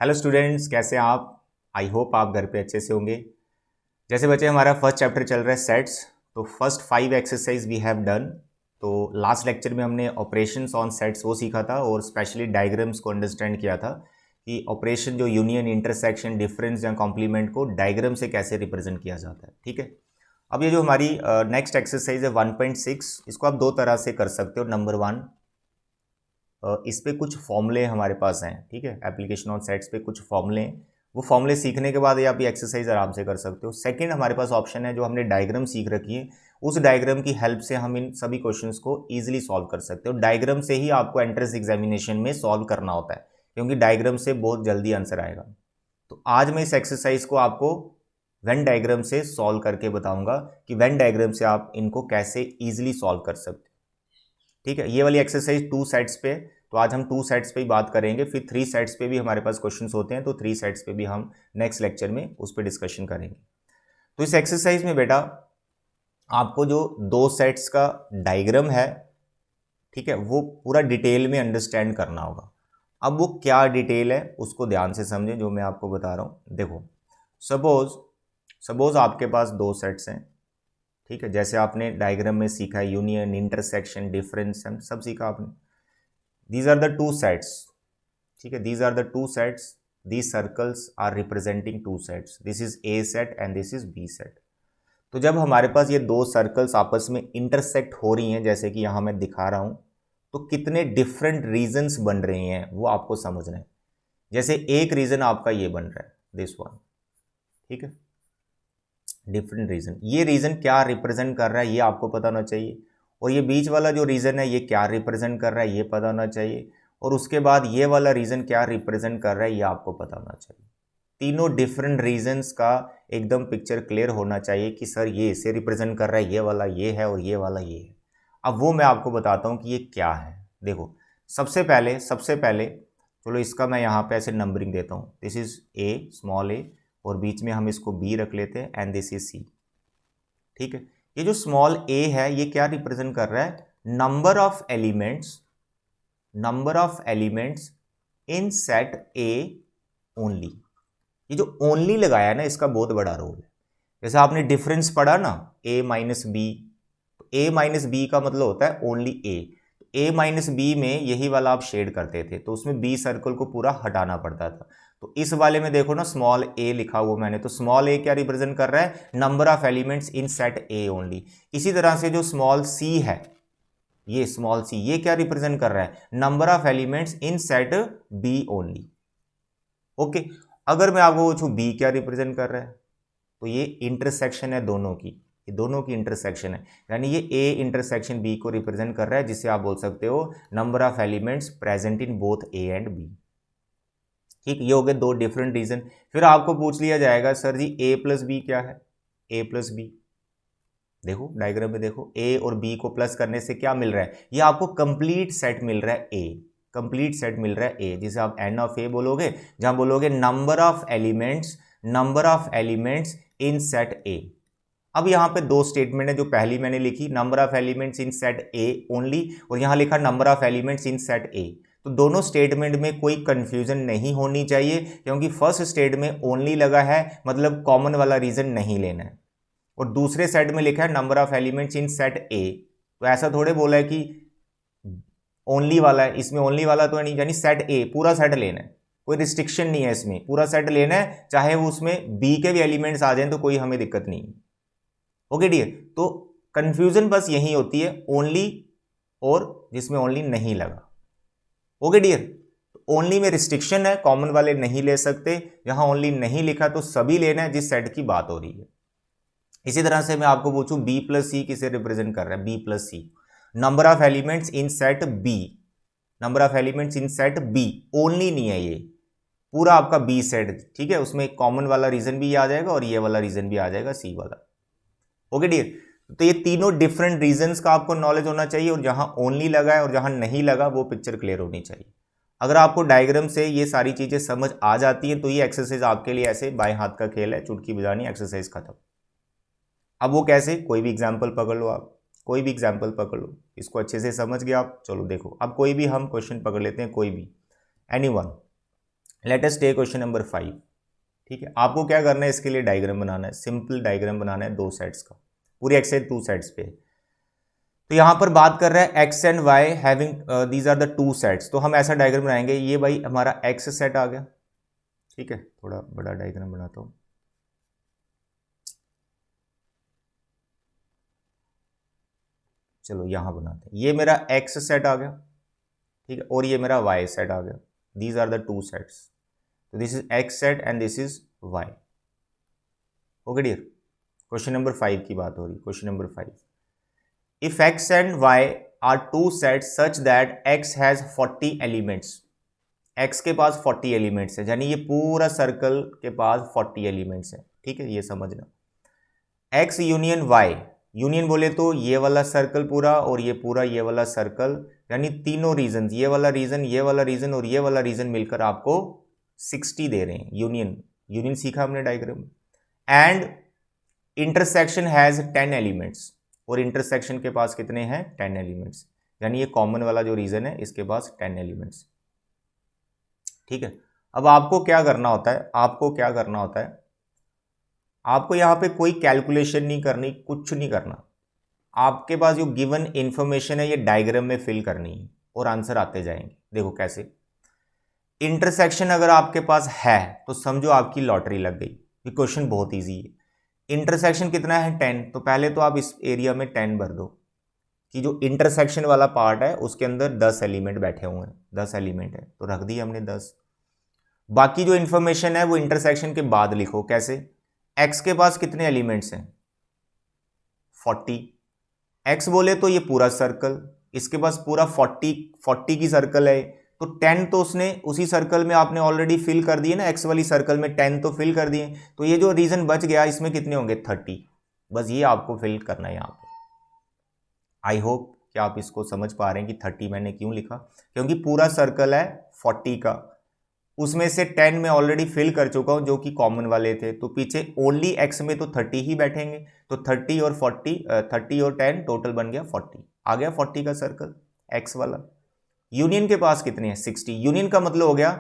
Hello students, कैसे हैं आप। आई होप आप घर पे अच्छे से होंगे। जैसे बच्चे हमारा फर्स्ट चैप्टर चल रहा है सेट्स, तो first 5 exercise we have done. तो लास्ट लेक्चर में हमने ऑपरेशंस ऑन सेट्स वो सीखा था और स्पेशली डायग्राम्स को अंडरस्टैंड किया था कि ऑपरेशन जो यूनियन, इंटरसेक्शन, डिफरेंस या कॉम्प्लीमेंट को डायग्राम से कैसे रिप्रेजेंट किया जाता है। ठीक है, अब ये जो हमारी नेक्स्ट एक्सरसाइज है 1.6, इसको आप दो तरह से कर सकते हो। नंबर 1, इस पे कुछ फॉर्मूले हमारे पास हैं। ठीक है, एप्लीकेशन ऑन सेट्स पे कुछ फॉर्मूले हैं, वो फॉर्मूले सीखने के बाद ये आप ये एक्सरसाइज आराम से कर सकते हो। सेकंड, हमारे पास ऑप्शन है जो हमने डायग्राम सीख रखी है, उस डायग्राम की हेल्प से हम इन सभी क्वेश्चंस को इजीली सॉल्व कर सकते हो। डायग्राम से ही आपको एंट्रेंस एग्जामिनेशन में सॉल्व करना होता है, क्योंकि डायग्राम से बहुत जल्दी आंसर आएगा। तो आज मैं इस एक्सरसाइज को आपको वेन डायग्राम से सॉल्व करके बताऊंगा कि वेन डायग्राम से आप इनको कैसे ईजिली सॉल्व कर सकते हो। ठीक है, ये वाली एक्सरसाइज 2 सेट्स पे, तो आज हम 2 सेट्स पे ही बात करेंगे। फिर 3 सेट्स पे भी हमारे पास क्वेश्चंस होते हैं, तो 3 सेट्स पे भी हम नेक्स्ट लेक्चर में उस पर डिस्कशन करेंगे। तो इस एक्सरसाइज में बेटा आपको जो 2 सेट्स का डायग्राम है, ठीक है, वो पूरा डिटेल में अंडरस्टैंड करना होगा। अब वो क्या डिटेल है उसको ध्यान से समझें जो मैं आपको बता रहा हूँ। देखो, सपोज आपके पास 2 सेट्स हैं। ठीक है, जैसे आपने डायग्राम में सीखा है, यूनियन, इंटरसेक्शन, डिफरेंस, सब सीखा आपने। These are the two sets. ठीक है, these are the two sets. These circles are representing two sets. This is A set and this is B set. तो जब हमारे पास ये दो सर्कल्स आपस में इंटरसेक्ट हो रही हैं, जैसे कि यहाँ मैं दिखा रहा हूँ, तो कितने डिफरेंट रीजन्स बन रहे हैं वो आपको समझना है। जैसे एक रीजन आपका ये बन रहा है, दिस वन। ठीक है, डिफरेंट रीजन। ये रीजन क्या रिप्रेजेंट कर रहा है ये आपको पता होना चाहिए, और ये बीच वाला जो रीजन है ये क्या रिप्रेजेंट कर रहा है ये पता होना चाहिए, और उसके बाद ये वाला रीजन क्या रिप्रेजेंट कर रहा है ये आपको पता होना चाहिए। तीनों डिफरेंट रीजन्स का एकदम पिक्चर क्लियर होना चाहिए कि सर ये इसे रिप्रेजेंट कर रहा है, ये वाला ये है और ये वाला ये है। अब वो मैं आपको बताता हूँ कि ये क्या है। देखो, सबसे पहले चलो इसका मैं यहाँ पे ऐसे नंबरिंग देता हूँ। दिस इज ए, स्मॉल ए, और बीच में हम इसको बी रख लेते हैं, एंड दिस इज सी। ठीक है, ये जो स्मॉल ए है ये क्या रिप्रेजेंट कर रहा है? Number of elements in set A only. ये जो ओनली लगाया ना, इसका बहुत बड़ा रोल है। जैसे आपने डिफरेंस पढ़ा ना, ए माइनस बी, तो ए माइनस बी का मतलब होता है ओनली ए। ए माइनस बी में यही वाला आप शेड करते थे, तो उसमें बी सर्कल को पूरा हटाना पड़ता था। तो इस वाले में देखो ना, स्मॉल ए लिखा हुआ मैंने, तो स्मॉल ए क्या रिप्रेजेंट कर रहा है? Number of elements in set A only. इसी तरह से जो स्मॉल सी है, ये स्मॉल सी, ये क्या रिप्रेजेंट कर रहा है? Number of elements in set B only. Okay, अगर मैं आपको पूछूं बी क्या रिप्रेजेंट कर रहा है, तो ये इंटरसेक्शन है दोनों की, ये दोनों की इंटरसेक्शन है, यानी ये ए इंटरसेक्शन बी को रिप्रेजेंट कर रहा है, जिसे आप बोल सकते हो number of elements present in both A and B. ठीक, ये हो गए दो डिफरेंट रीजन। फिर आपको पूछ लिया जाएगा सर जी ए प्लस बी क्या है? ए प्लस बी, देखो डायग्राम में देखो, ए और बी को प्लस करने से क्या मिल रहा है? ये आपको कंप्लीट सेट मिल रहा है ए, कंप्लीट सेट मिल रहा है ए, जिसे आप एन ऑफ ए बोलोगे, जहां बोलोगे number of elements in set ए। अब यहां पे दो स्टेटमेंट है, जो पहली मैंने लिखी number of elements in set A only, और यहां लिखा number of elements in set ए। तो दोनों स्टेटमेंट में कोई कंफ्यूजन नहीं होनी चाहिए, क्योंकि फर्स्ट स्टेट में ओनली लगा है, मतलब कॉमन वाला रीजन नहीं लेना है, और दूसरे सेट में लिखा है number of elements in set ए। तो ऐसा थोड़े बोला है कि ओनली वाला है, इसमें ओनली वाला तो नहीं, यानी सेट ए पूरा सेट लेना है, कोई रिस्ट्रिक्शन नहीं है, इसमें पूरा सेट लेना है, चाहे वो उसमें बी के भी एलिमेंट्स आ जाएं तो कोई हमें दिक्कत नहीं है। ओके डियर, तो कंफ्यूजन बस यही होती है, ओनली और जिसमें ओनली नहीं लगा। ओके डियर, ओनली में रिस्ट्रिक्शन है, कॉमन वाले नहीं ले सकते, जहां ओनली नहीं लिखा तो सभी लेना है जिस सेट की बात हो रही है। इसी तरह से मैं आपको पूछूं बी प्लस सी किसे रिप्रेजेंट कर रहा है? B plus C, number of elements in set B, number of elements in set B, only नहीं है ये, पूरा आपका बी सेट। ठीक है, उसमें कॉमन वाला रीजन भी आ जाएगा और ये वाला रीजन भी आ जाएगा, सी वाला। ओके डियर, तो ये तीनों डिफरेंट रीजंस का आपको नॉलेज होना चाहिए, और जहां ओनली लगा है और जहां नहीं लगा वो पिक्चर क्लियर होनी चाहिए। अगर आपको डायग्राम से ये सारी चीजें समझ आ जाती हैं तो ये एक्सरसाइज आपके लिए ऐसे बाएं हाथ का खेल है, चुटकी बजानी, एक्सरसाइज खत्म। अब वो कैसे? कोई भी एग्जाम्पल पकड़ लो आप, कोई भी एग्जाम्पल पकड़ लो, इसको अच्छे से समझ गए आप। चलो देखो, अब कोई भी हम क्वेश्चन पकड़ लेते हैं, कोई भी, anyone. Let us take question number 5। ठीक है, आपको क्या करना है, इसके लिए डायग्राम बनाना है, सिंपल डायग्राम बनाना है 2 सेट्स का, पूरी एक्सरसाइज 2 सेट्स पे। तो यहां पर बात कर रहा है X and Y having these are the 2 sets. तो हम ऐसा डायग्राम बनाएंगे, ये भाई हमारा एक्स सेट आ गया। ठीक है, थोड़ा बड़ा डायग्राम बनाता हूं। चलो यहां बनाते हैं, ये मेरा एक्स सेट आ गया। ठीक है, और ये मेरा वाई सेट आ गया। These are the 2 sets. तो this is X set and this is Y. Okay dear, question number 5 की बात हो रही। Question number 5, if X and Y are 2 sets such that X has 40 elements. X के पास 40 elements है, यानी ये पूरा सर्कल के पास 40 एलिमेंट्स है। ठीक है, ये समझना। एक्स यूनियन वाई, यूनियन बोले तो ये वाला सर्कल पूरा और ये पूरा ये वाला सर्कल, यानी तीनों रीजन, ये वाला रीजन, ये वाला रीजन और ये वाला रीजन मिलकर आपको 60 दे रहे हैं। यूनियन, यूनियन सीखा हमने diagram. And intersection has 10 elements, और इंटरसेक्शन के पास कितने हैं, 10 एलिमेंट्स, यानी ये कॉमन वाला जो रीजन है इसके पास 10 एलिमेंट्स। ठीक है, अब आपको क्या करना होता है, आपको क्या करना होता है, आपको यहां पे कोई कैलकुलेशन नहीं करनी, कुछ नहीं करना। आपके पास जो गिवन इंफॉर्मेशन है ये डायग्राम में फिल करनी है और आंसर आते जाएंगे। देखो कैसे, इंटरसेक्शन अगर आपके पास है तो समझो आपकी लॉटरी लग गई, ये क्वेश्चन बहुत इजी है। इंटरसेक्शन कितना है, 10। तो पहले तो आप इस एरिया में 10 भर दो कि जो इंटरसेक्शन वाला पार्ट है उसके अंदर 10 एलिमेंट बैठे हुए हैं, 10 एलिमेंट है, तो रख दिए हमने 10। बाकी जो इंफॉर्मेशन है वो इंटरसेक्शन के बाद लिखो। कैसे, एक्स के पास कितने एलिमेंट्स हैं, 40। एक्स बोले तो ये पूरा सर्कल, इसके पास पूरा 40 की सर्कल है, तो 10 तो उसने उसी सर्कल में आपने ऑलरेडी फिल कर दिए ना, एक्स वाली सर्कल में 10 तो फिल कर दिए। तो ये जो रीजन बच गया इसमें कितने होंगे, 30। बस ये आपको फिल करना है यहाँ पे। आई होप कि आप इसको समझ पा रहे हैं कि 30 मैंने क्यों लिखा, क्योंकि पूरा सर्कल है 40 का, उसमें से 10 में ऑलरेडी फिल कर चुका हूं जो कि कॉमन वाले थे, तो पीछे ओनली एक्स में तो 30 ही बैठेंगे। तो 30 और 40, 30 और 10 टोटल बन गया 40, आ गया 40 का सर्कल एक्स वाला। यूनियन के पास कितने हैं, 60। यूनियन का मतलब हो गया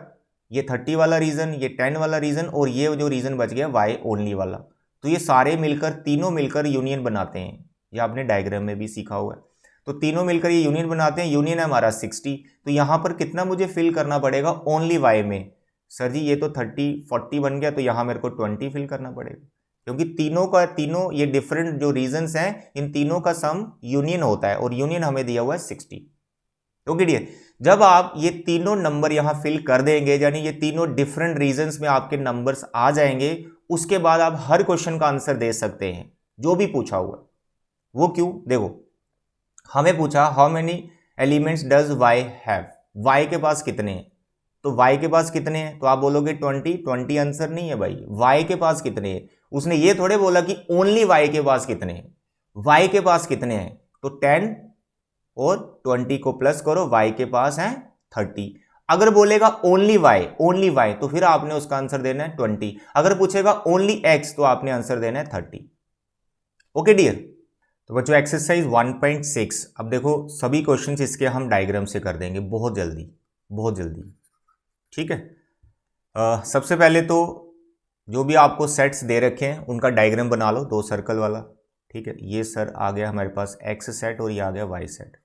ये 30 वाला रीजन, ये 10 वाला रीजन और ये जो रीजन बच गया वाई ओनली वाला। तो ये सारे मिलकर, तीनों मिलकर यूनियन बनाते हैं, ये आपने डायग्राम में भी सीखा हुआ है। तो तीनों मिलकर ये यूनियन बनाते हैं, यूनियन है हमारा 60। तो यहां पर कितना मुझे फिल करना पड़ेगा, ओनली वाई में। सर जी ये तो 40 बन गया, तो यहां मेरे को 20 फिल करना पड़ेगा, क्योंकि तीनों ये डिफरेंट जो रीजन्स हैं इन तीनों का सम यूनियन होता है, और यूनियन हमें दिया हुआ है 60। ओके डियर, जब आप ये तीनों नंबर यहां फिल कर देंगे, यानी ये तीनों डिफरेंट रीजन्स में आपके नंबर्स आ जाएंगे, उसके बाद आप हर क्वेश्चन का आंसर दे सकते हैं जो भी पूछा हुआ। वो क्यों, देखो हमें पूछा how many elements does Y have, Y के पास कितने हैं, तो वाई के पास कितने हैं, तो आप बोलोगे 20 आंसर नहीं है भाई, वाई के पास कितने हैं। उसने ये थोड़े बोला कि ओनली वाई के पास कितने हैं, वाई के पास कितने हैं, तो 10 और 20 को प्लस करो, वाई के पास है 30। अगर बोलेगा ओनली वाई तो फिर आपने उसका आंसर देना है 20। अगर पूछेगा ओनली एक्स तो आपने आंसर देना है 30। ओके डियर, तो बच्चों एक्सरसाइज 1.6, अब देखो सभी क्वेश्चंस इसके हम डायग्राम से कर देंगे बहुत जल्दी, बहुत जल्दी। ठीक है, सबसे पहले तो जो भी आपको सेट्स दे रखे हैं उनका डायग्राम बना लो, 2 सर्कल वाला। ठीक है, ये सर आ गया हमारे पास एक्स सेट और ये आ गया Y set,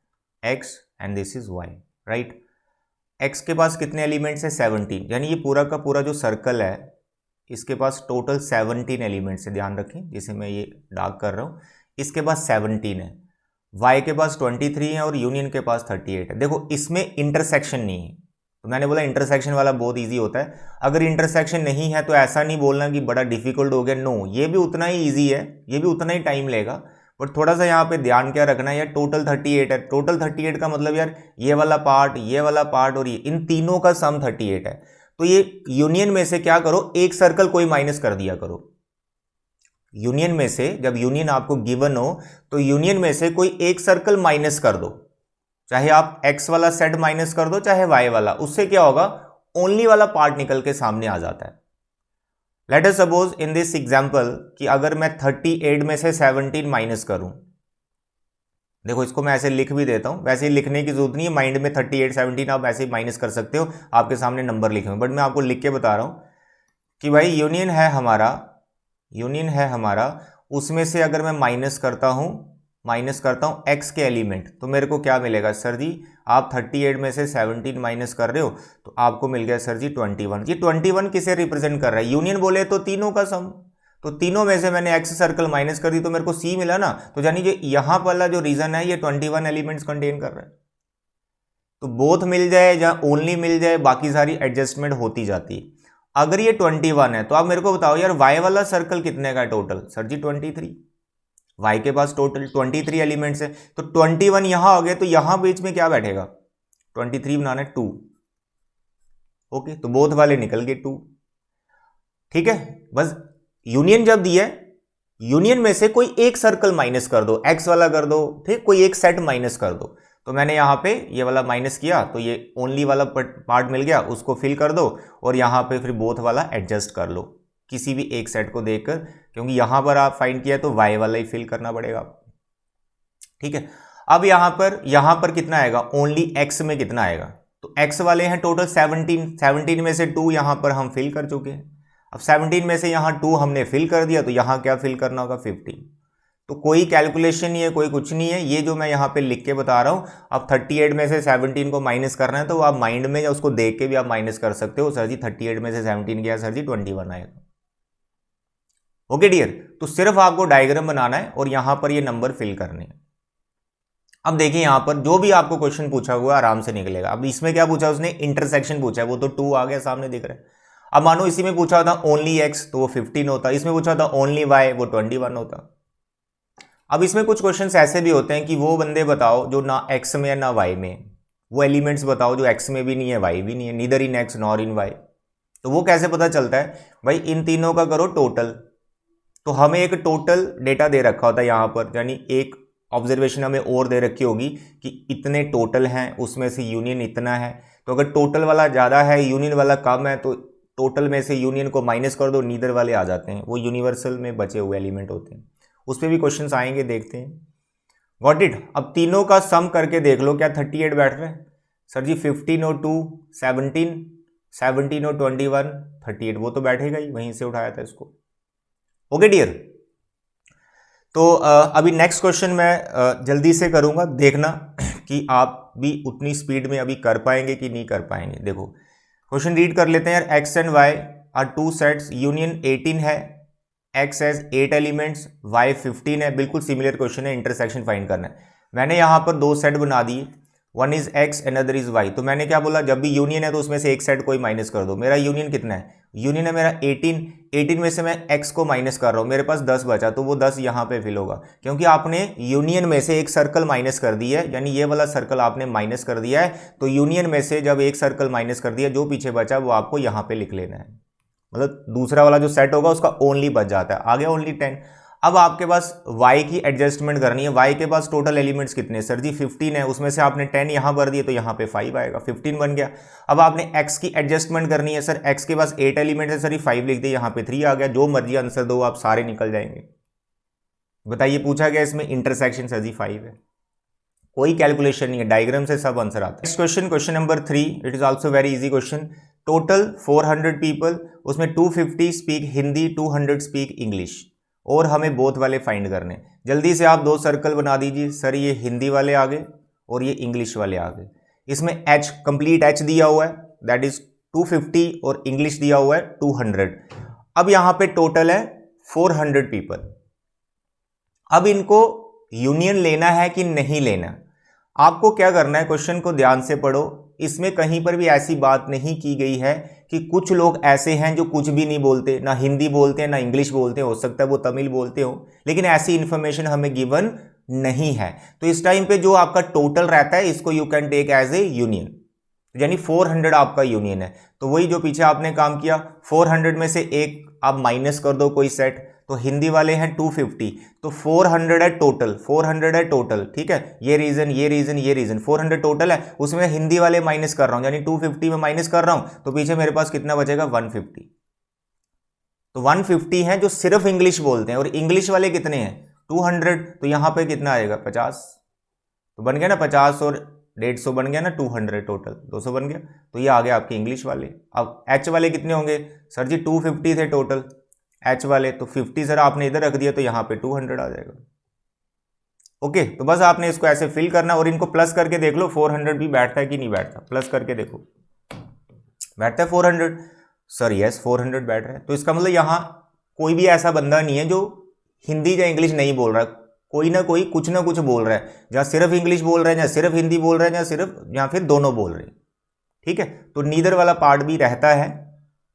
X and this is Y, right. X के पास कितने एलिमेंट्स है, 17, यानी ये पूरा का पूरा जो सर्कल है इसके पास टोटल 17 एलिमेंट्स है, ध्यान रखें जिसे मैं ये डार्क कर रहा हूँ, इसके पास 17 है। वाई के पास 23 है और यूनियन के पास 38 है। देखो इसमें इंटरसेक्शन नहीं है, तो मैंने बोला इंटरसेक्शन वाला बहुत इजी होता है। अगर इंटरसेक्शन नहीं है तो ऐसा नहीं बोलना कि बड़ा डिफिकल्ट हो गया, नो, ये भी उतना ही इजी है, ये भी उतना ही टाइम लेगा, बट थोड़ा सा यहाँ पे ध्यान क्या रखना है, यार टोटल 38 है, टोटल 38 का मतलब यार ये वाला पार्ट, ये वाला पार्ट और ये, इन तीनों का सम 38 है। तो ये यूनियन में से क्या करो, एक सर्कल कोई माइनस कर दिया करो। यूनियन में से, जब यूनियन आपको गिवन हो तो यूनियन में से कोई एक सर्कल माइनस कर दो, चाहे आप एक्स वाला सेट माइनस कर दो चाहे वाई वाला, उससे क्या होगा, ओनली वाला पार्ट निकल के सामने आ जाता है। Let us suppose in this example कि अगर मैं 38 में से 17 माइनस करूं, देखो इसको मैं ऐसे लिख भी देता हूँ, वैसे ही लिखने की जरूरत नहीं है, माइंड में 38 17 आप ऐसे ही माइनस कर सकते हो, आपके सामने नंबर लिखे हुए, बट मैं आपको लिख के बता रहा हूँ कि भाई यूनियन है हमारा, उसमें से अगर मैं माइनस करता हूँ x के एलिमेंट, तो मेरे को क्या मिलेगा सर जी, आप 38 में से 17 माइनस कर रहे हो तो आपको मिल गया सर जी 21। ये 21 किसे रिप्रेजेंट कर रहा है, यूनियन बोले तो तीनों का सम, तो तीनों में से मैंने x सर्कल माइनस कर दी तो मेरे को c मिला ना, तो यानी जो यहां वाला जो रीजन है ये 21 एलिमेंट्स कंटेन कर रहा है। तो बोथ मिल जाए या ओनली मिल जाए, बाकी सारी एडजस्टमेंट होती जाती है। अगर ये 21 है तो आप मेरे को बताओ यार y वाला सर्कल कितने का है टोटल, सर जी 23। y के पास टोटल 23 एलिमेंट्स है, तो 21 यहां आ गए, तो यहां बीच में क्या बैठेगा, 23 बनाना है 2, ओके, तो बोथ वाले निकल गए 2, ठीक है। बस यूनियन जब दिया है, यूनियन में से कोई एक सर्कल माइनस कर दो, x वाला कर दो, ठीक, कोई एक सेट माइनस कर दो, तो मैंने यहां पे ये वाला माइनस किया तो ये ओनली वाला पार्ट मिल गया, उसको फिल कर दो, और यहां पे फिर बोथ वाला एडजस्ट कर लो किसी भी एक सेट को देखकर, क्योंकि यहां पर आप फाइंड किया तो y वाला ही फिल करना पड़ेगा, ठीक है। अब यहां पर कितना आएगा, ओनली x में कितना आएगा, तो x वाले हैं टोटल 17 में से 2 यहां पर हम फिल कर चुके हैं। अब 17 में से यहां 2 हमने फिल कर दिया, तो यहां क्या फिल करना होगा 15। तो कोई कैलकुलेशन नहीं है, कोई कुछ नहीं है, ये जो मैं यहां पे लिख के बता रहा हूं। अब 38 में से 17 को माइनस करना है तो आप माइंड में या उसको देख के भी आप माइनस कर सकते हो, सर जी 38 में से 17 गया सर जी 21 आएगा, ओके डियर। तो सिर्फ आपको डायग्राम बनाना है और यहां पर ये नंबर फिल करने हैं। अब देखिए यहां पर जो भी आपको क्वेश्चन पूछा हुआ आराम से निकलेगा। अब इसमें क्या पूछा उसने, इंटरसेक्शन पूछा है, वो तो 2 आ गया सामने दिख रहा है। अब मानो इसी में पूछा होता ओनली x तो वो 15 होता, इसमें पूछा होता ओनली y वो 21 होता। अब इसमें कुछ क्वेश्चंस ऐसे भी होते हैं कि वो बंदे बताओ जो ना x में है ना y में, वो एलिमेंट्स बताओ जो x में भी नहीं है y भी नहीं है, नीदर इन x नॉर इन y। तो वो कैसे पता चलता है, भाई इन तीनों का करो टोटल, तो हमें एक टोटल डेटा दे रखा होता है यहाँ पर, यानी एक ऑब्जर्वेशन हमें और दे रखी होगी कि इतने टोटल हैं, उसमें से यूनियन इतना है। तो अगर टोटल वाला ज़्यादा है यूनियन वाला कम है तो टोटल में से यूनियन को माइनस कर दो, नीदर वाले आ जाते हैं, वो यूनिवर्सल में बचे हुए एलिमेंट होते हैं। उस पर भी क्वेश्चंस आएंगे, देखते हैं। Got it. अब तीनों का सम करके देख लो, क्या 38 बैठ रहा है, सर जी 15 और 2 17, 17 और 21 38, वो तो बैठेगा ही, वहीं से उठाया था इसको, ओके डियर। तो अभी नेक्स्ट क्वेश्चन मैं जल्दी से करूंगा, देखना कि आप भी उतनी स्पीड में अभी कर पाएंगे कि नहीं कर पाएंगे। देखो क्वेश्चन रीड कर लेते हैं यार। x and y are 2 sets, union 18 है, x हैज 8 एलिमेंट्स, y 15 है। बिल्कुल सिमिलर क्वेश्चन है, इंटरसेक्शन फाइंड करना है। मैंने यहां पर 2 सेट बना दिए, one is x another is y। तो मैंने क्या बोला, जब भी यूनियन है तो उसमें से एक सेट कोई माइनस कर दो। मेरा यूनियन कितना है, यूनियन है मेरा 18 में से मैं x को माइनस कर रहा हूं, मेरे पास 10 बचा, तो वो 10 यहां पे फिल होगा, क्योंकि आपने यूनियन में से एक सर्कल माइनस कर दिया है, यानी ये वाला सर्कल आपने माइनस कर दिया है। तो यूनियन में से जब एक सर्कल माइनस कर दिया, जो पीछे बचा वो आपको यहां पे लिख लेना है, मतलब दूसरा वाला जो सेट होगा उसका ओनली बच जाता है, आ गया ओनली 10। अब आपके पास y की एडजस्टमेंट करनी है। y के पास टोटल एलिमेंट्स कितने, सर जी 15 है, उसमें से आपने 10 यहां भर दिए तो यहां पे 5 आएगा, 15 बन गया। अब आपने x की एडजस्टमेंट करनी है, सर x के पास 8 एलिमेंट्स है, सर ये 5 लिख दिए, यहां पे 3 आ गया। जो मर्जी आंसर दो आप, सारे निकल जाएंगे। बताइए पूछा गया इसमें इंटरसेक्शन, सर जी 5 है, कोई कैलकुलेशन नहीं है, डायग्राम से सब आंसर आता है। Next question, question number 3, it is also very easy question. Total 400 people, उसमें 250 स्पीक हिंदी, 200 स्पीक इंग्लिश, और हमें बोथ वाले फाइंड करने। जल्दी से आप 2 सर्कल बना दीजिए, सर ये हिंदी वाले आ गए और ये इंग्लिश वाले आ गए। इसमें h कंप्लीट h दिया हुआ है, दैट इज 250, और इंग्लिश दिया हुआ है 200। अब यहां पे टोटल है 400 पीपल। अब इनको यूनियन लेना है कि नहीं लेना, आपको क्या करना है, क्वेश्चन को ध्यान से पढ़ो। इसमें कहीं पर भी ऐसी बात नहीं की गई है कि कुछ लोग ऐसे हैं जो कुछ भी नहीं बोलते, ना हिंदी बोलते हैं ना इंग्लिश बोलते हैं, हो सकता है वो तमिल बोलते हो, लेकिन ऐसी इंफॉर्मेशन हमें गिवन नहीं है। तो इस टाइम पे जो आपका टोटल रहता है इसको you can take as a union, यानी 400 आपका यूनियन है। तो वही जो पीछे आपने काम किया, 400 में से एक आप माइनस कर दो कोई सेट, तो हिंदी वाले हैं 250, तो 400 है टोटल, 400 है टोटल, ठीक है। ये रीजन 400 टोटल है, उसमें हिंदी वाले माइनस कर रहा हूं, यानी 250 में माइनस कर रहा हूं, तो पीछे मेरे पास कितना बचेगा 150। तो 150 है जो सिर्फ इंग्लिश बोलते हैं, और इंग्लिश वाले कितने हैं 200, तो यहां पे कितना आएगा 50। तो बन गया ना 50 और 150 बन गया ना 200 टोटल 200 बन गया। तो ये आ गया आपके इंग्लिश वाले। अब एच वाले कितने होंगे सर जी 250 थे टोटल एच वाले, तो 50 सर आपने इधर रख दिया तो यहाँ पे 200 आ जाएगा। ओके, तो बस आपने इसको ऐसे फिल करना और इनको प्लस करके देख लो 400 भी बैठता है कि नहीं बैठता, प्लस करके देखो बैठता है 400 सर, यस 400 बैठ रहा है। तो इसका मतलब यहाँ कोई भी ऐसा बंदा नहीं है जो हिंदी या इंग्लिश नहीं बोल रहा, कोई ना कोई कुछ ना कुछ बोल रहा है, जहाँ सिर्फ इंग्लिश बोल रहा है या सिर्फ हिंदी बोल रहा है या फिर दोनों बोल रहे हैं। ठीक है, तो नीदर वाला पार्ट भी रहता है।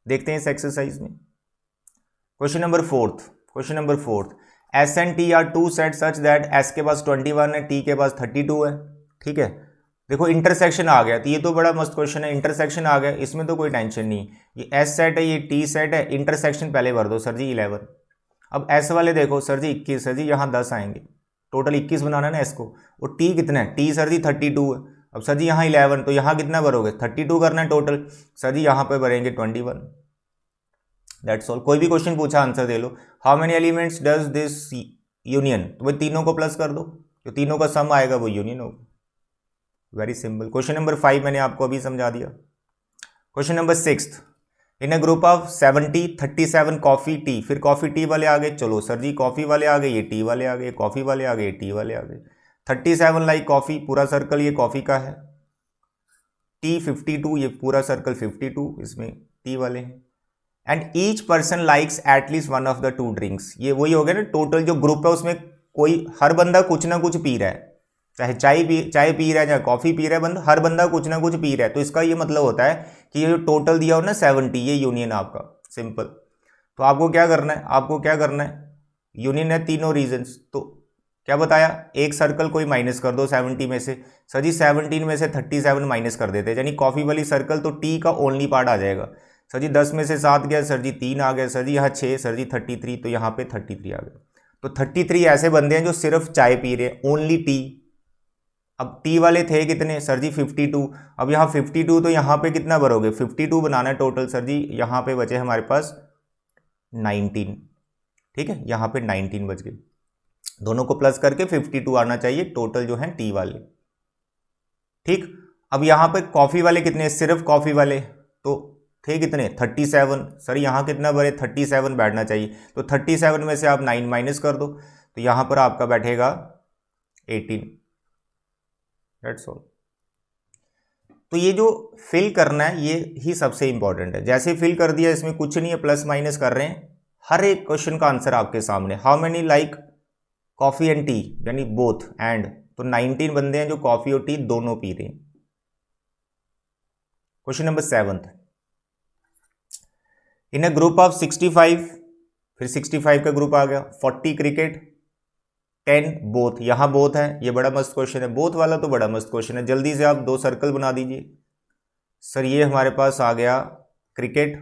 देखते हैं इस एक्सरसाइज में। Question number fourth, S and T are two set such that S के पास 21 है, टी के पास 32 है। ठीक है, देखो इंटरसेक्शन आ गया, तो ये तो बड़ा मस्त क्वेश्चन है, इंटरसेक्शन आ गया, इसमें तो कोई टेंशन नहीं। ये एस सेट है, ये टी सेट है, इंटरसेक्शन पहले भर दो सर जी 11। अब एस वाले देखो सर जी 21, सर जी यहाँ 10 आएंगे, टोटल 21 बनाना है ना एस को। और टी कितना है, टी सर जी 32 है। अब सर जी यहाँ 11, तो यहाँ कितना भरोगे 32 करना है टोटल, सर जी यहाँ पे भरेंगे 21। That's all. कोई भी क्वेश्चन पूछा answer they low. How many elements does this union, तो भाई तीनों को प्लस कर दो, तो तीनों का सम आएगा वो यूनियन होगा। Very simple. क्वेश्चन नंबर 5 मैंने आपको अभी समझा दिया। Question number 6, in a group of 70 37 coffee tea, फिर कॉफी टी वाले आ गए, चलो सर जी कॉफी वाले आ गए, ये टी वाले आ गए, कॉफी वाले आ गए, टी वाले आ गए। 37 लाइक कॉफी, पूरा सर्कल ये कॉफी का है। टी 52, ये पूरा सर्कल 52, इसमें टी वाले हैं। And each person likes at least one of the two drinks, ये वही हो गया ना, टोटल जो ग्रुप है उसमें कोई हर बंदा कुछ ना कुछ पी रहा है, चाहे चाय पी रहा है, चाहे कॉफी पी रहा है, बंदा हर बंदा कुछ ना कुछ पी रहा है। तो इसका ये मतलब होता है कि ये जो टोटल दिया हो ना 70, ये यूनियन आपका। सिंपल। तो आपको क्या करना है, यूनियन है तीनों रीजन्स। तो क्या बताया, एक सर्कल कोई माइनस कर दो 70 में से, सर जी 17 में से 37 माइनस कर देते हैं, यानी कॉफी वाली सर्कल तो टी का ओनली पार्ट आ जाएगा। सर जी 10 में से 7 गया, सर जी 3 आ गया, सर जी यहाँ 6, सर जी 33, तो यहाँ पे 33 आ गया। तो 33 ऐसे बंदे हैं जो सिर्फ चाय पी रहे हैं, ओनली टी। अब टी वाले थे कितने सर जी 52, अब यहाँ 52, तो यहाँ पे कितना भरोगे 52 बनाना है टोटल, सर जी यहाँ पे बचे हमारे पास 19। ठीक है, यहाँ पे 19 बच गए, दोनों को प्लस करके 52 आना चाहिए टोटल जो है टी वाले। ठीक, अब यहाँ पे कॉफी वाले कितने, सिर्फ कॉफी वाले तो थे कितने 37, सर यहाँ कितना भरे 37 बैठना चाहिए, तो 37 में से आप 9 माइनस कर दो, तो यहाँ पर आपका बैठेगा 18। That's all. तो ये जो फिल करना है ये ही सबसे इंपॉर्टेंट है। जैसे फिल कर दिया, इसमें कुछ नहीं है, प्लस माइनस कर रहे हैं, हर एक क्वेश्चन का आंसर आपके सामने। How many like coffee and T, यानी बोथ एंड, तो 19 बंदे हैं जो कॉफी और टी दोनों पी रहे हैं। Question number 7, in a group of 65, फिर 65 का ग्रुप आ गया, 40 क्रिकेट 10 बोथ, यहां बोथ है, ये बड़ा मस्त क्वेश्चन है, बोथ वाला तो बड़ा मस्त क्वेश्चन है। जल्दी से आप 2 सर्कल बना दीजिए। सर ये हमारे पास आ गया क्रिकेट,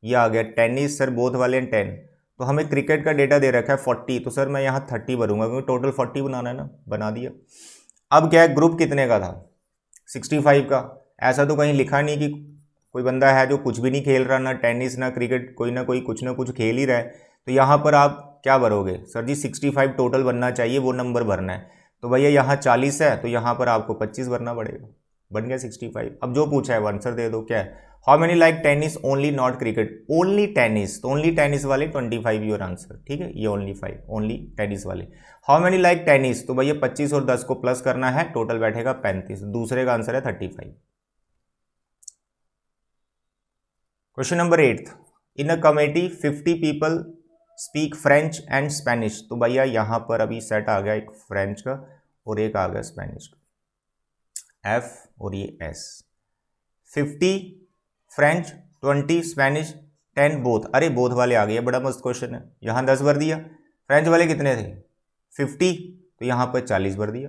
ये आ गया टेनिस, सर बोथ वाले हैं 10, तो हमें क्रिकेट का डेटा दे रखा है 40, तो सर मैं यहाँ 30 भरूंगा क्योंकि टोटल 40 बनाना है ना, बना दिया। अब क्या है, ग्रुप कितने का था 65 का, ऐसा तो कहीं लिखा नहीं कि कोई बंदा है जो कुछ भी नहीं खेल रहा, ना टेनिस ना क्रिकेट, कोई ना कोई कुछ ना कुछ खेल ही रहा है। तो यहाँ पर आप क्या भरोगे, सर जी 65 टोटल बनना चाहिए, वो नंबर भरना है। तो भैया यहाँ 40 है, तो यहाँ पर आपको 25 भरना पड़ेगा, बन गया 65। अब जो पूछा है आंसर दे दो, क्या है, how many like tennis only not cricket, only tennis, तो ओनली टेनिस वाले 25 योर आंसर। ठीक है, ये ओनली 5, ओनली टेनिस वाले। हाउ मेनी लाइक टेनिस, तो भैया 25 और 10 को प्लस करना है, टोटल बैठेगा 35, दूसरे का आंसर है 35। Question number 8, in a committee 50 people speak French and Spanish, तो भैया यहाँ पर अभी सेट आ गया एक फ्रेंच का और एक आ गया स्पेनिश का, एफ और ये एस। 50 फ्रेंच, 20 स्पेनिश, 10 बोथ, अरे बोथ वाले आ गए, बड़ा मस्त क्वेश्चन है। यहाँ 10 भर दिया, फ्रेंच वाले कितने थे 50, तो यहाँ पर 40 भर दिया।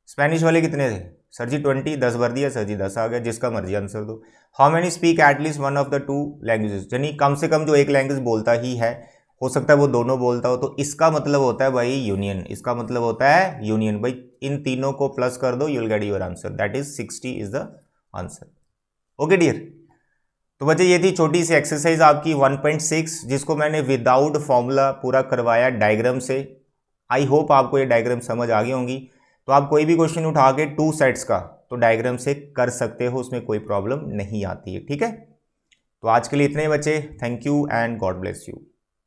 स्पेनिश वाले कितने थे सर जी 20, 10 भर दिया, सर जी 10 आ गया, जिसका मर्जी आंसर दो। How many speak at least one of the 2 languages, यानी कम से कम जो एक लैंग्वेज बोलता ही है, हो सकता है वो दोनों बोलता हो, तो इसका मतलब होता है भाई यूनियन, इसका मतलब होता है यूनियन। भाई इन तीनों को प्लस कर दो, you will get your answer, that is 60 is the answer. Okay dear, तो बच्चे ये थी छोटी सी एक्सरसाइज आपकी 1.6, जिसको मैंने विदाउट फॉर्मूला पूरा करवाया डायग्राम से। आई होप आपको ये डायग्राम समझ आ गई होंगी। तो आप कोई भी क्वेश्चन उठा के 2 सेट्स का तो डायग्राम से कर सकते हो, उसमें कोई प्रॉब्लम नहीं आती है। ठीक है, तो आज के लिए इतने ही बचे। Thank you and God bless you.